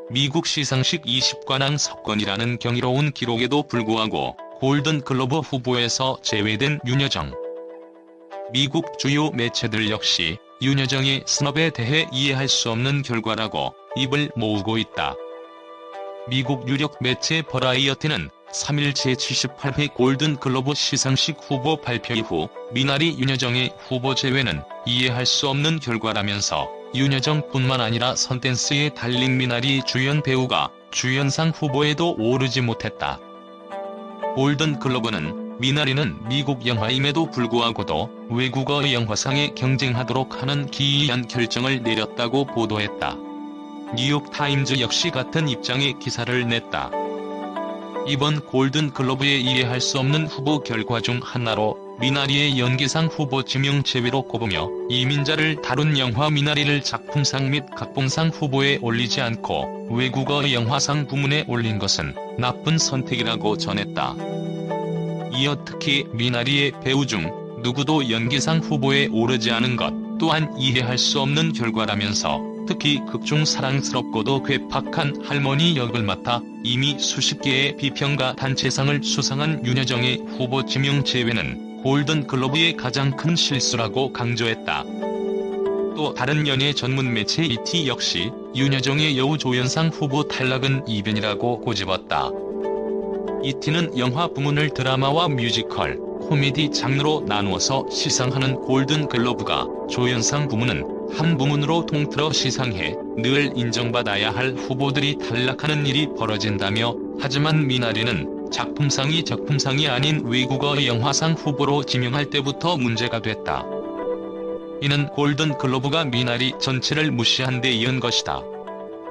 미국 시상식 20관왕 석권이라는 경이로운 기록에도 불구하고 골든글로브 후보에서 제외된 윤여정. 미국 주요 매체들 역시 윤여정의 스놉에 대해 이해할 수 없는 결과라고 입을 모으고 있다. 미국 유력 매체 버라이어티는 3일 제78회 골든글로브 시상식 후보 발표 이후 미나리 윤여정의 후보 제외는 이해할 수 없는 결과라면서 윤여정뿐만 아니라 선댄스의 달링 미나리 주연 배우가 주연상 후보에도 오르지 못했다. 골든글로브는 미나리는 미국 영화임에도 불구하고도 외국어 영화상에 경쟁하도록 하는 기이한 결정을 내렸다고 보도했다. 뉴욕타임즈 역시 같은 입장의 기사를 냈다. 이번 골든글로브의 이해할 수 없는 후보 결과 중 하나로 미나리의 연기상 후보 지명 제외로 꼽으며 이민자를 다룬 영화 미나리를 작품상 및 각본상 후보에 올리지 않고 외국어 영화상 부문에 올린 것은 나쁜 선택이라고 전했다. 이어 특히 미나리의 배우 중 누구도 연기상 후보에 오르지 않은 것 또한 이해할 수 없는 결과라면서 특히 극중 사랑스럽고도 괴팍한 할머니 역을 맡아 이미 수십 개의 비평가 단체상을 수상한 윤여정의 후보 지명 제외는 골든글로브의 가장 큰 실수라고 강조했다. 또 다른 연예 전문 매체 ET 역시 윤여정의 여우조연상 후보 탈락은 이변이라고 꼬집었다. ET는 영화 부문을 드라마와 뮤지컬, 코미디 장르로 나누어서 시상하는 골든글로브가 조연상 부문은 한 부문으로 통틀어 시상해 늘 인정받아야 할 후보들이 탈락하는 일이 벌어진다며 하지만 미나리는 작품상이 아닌 외국어 영화상 후보로 지명할 때부터 문제가 됐다. 이는 골든글로브가 미나리 전체를 무시한 데 이은 것이다.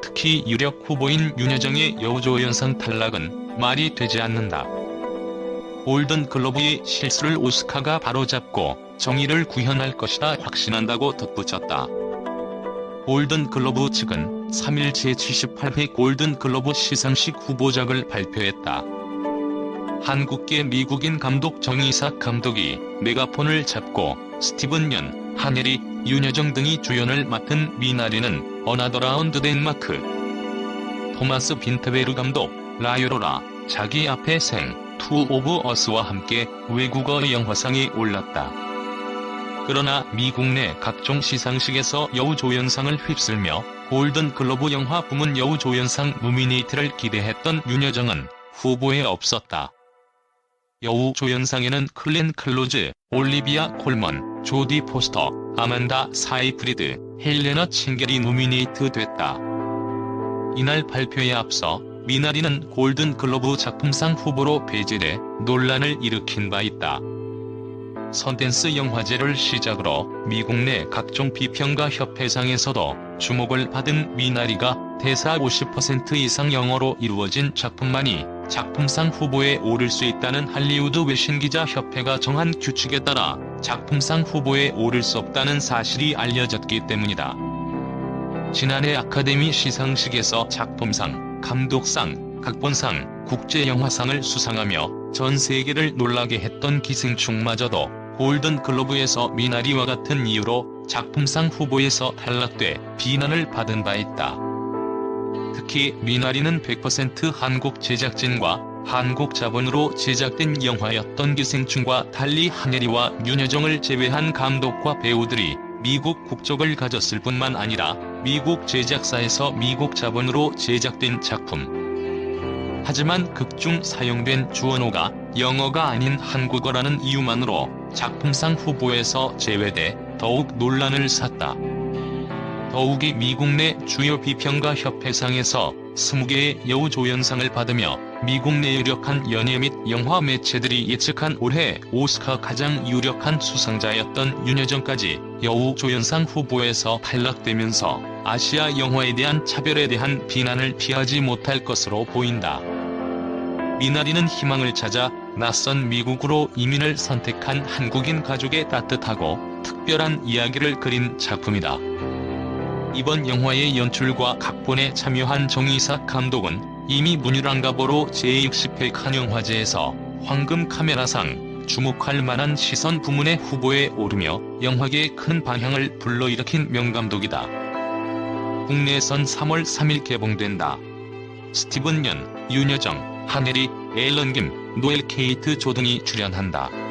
특히 유력 후보인 윤여정의 여우조연상 탈락은 말이 되지 않는다. 골든글로브의 실수를 오스카가 바로잡고 정의를 구현할 것이다 확신한다고 덧붙였다. 골든글로브 측은 3일 제78회 골든글로브 시상식 후보작을 발표했다. 한국계 미국인 감독 정이삭 감독이 메가폰을 잡고 스티븐 연, 하네리, 윤여정 등이 주연을 맡은 미나리는 어나더 라운드 덴마크. 토마스 빈트베르 감독, 라요로라, 자기 앞에 생, 투 오브 어스와 함께 외국어 영화상에 올랐다. 그러나 미국 내 각종 시상식에서 여우조연상을 휩쓸며 골든글로브 영화 부문 여우조연상 노미네이트를 기대했던 윤여정은 후보에 없었다. 여우조연상에는 클렌 클로즈, 올리비아 콜먼, 조디 포스터, 아만다 사이프리드, 헬레나 칭겔이 노미네이트 됐다. 이날 발표에 앞서 미나리는 골든글로브 작품상 후보로 배제돼 논란을 일으킨 바 있다. 선댄스 영화제를 시작으로 미국 내 각종 비평가 협회상에서도 주목을 받은 미나리가 대사 50% 이상 영어로 이루어진 작품만이 작품상 후보에 오를 수 있다는 할리우드 외신기자협회가 정한 규칙에 따라 작품상 후보에 오를 수 없다는 사실이 알려졌기 때문이다. 지난해 아카데미 시상식에서 작품상, 감독상, 각본상, 국제영화상을 수상하며 전 세계를 놀라게 했던 기생충마저도 골든글로브에서 미나리와 같은 이유로 작품상 후보에서 탈락돼 비난을 받은 바 있다. 특히 미나리는 100% 한국 제작진과 한국 자본으로 제작된 영화였던 기생충과 달리 하네리와 윤여정을 제외한 감독과 배우들이 미국 국적을 가졌을 뿐만 아니라 미국 제작사에서 미국 자본으로 제작된 작품. 하지만 극중 사용된 주어어가 영어가 아닌 한국어라는 이유만으로 작품상 후보에서 제외돼 더욱 논란을 샀다. 더욱이 미국 내 주요 비평가 협회상에서 20개의 여우조연상을 받으며 미국 내 유력한 연예 및 영화 매체들이 예측한 올해 오스카 가장 유력한 수상자였던 윤여정까지 여우조연상 후보에서 탈락되면서 아시아 영화에 대한 차별에 대한 비난을 피하지 못할 것으로 보인다. 미나리는 희망을 찾아 낯선 미국으로 이민을 선택한 한국인 가족의 따뜻하고 특별한 이야기를 그린 작품이다. 이번 영화의 연출과 각본에 참여한 정이삭 감독은 이미 문유랑가보로 제60회 칸영화제에서 황금 카메라상, 주목할 만한 시선 부문의 후보에 오르며 영화계의 큰 방향을 불러일으킨 명감독이다. 국내선 3월 3일 개봉된다. 스티븐 연, 윤여정, 한혜리, 앨런 김, 노엘 케이트 조 등이 출연한다.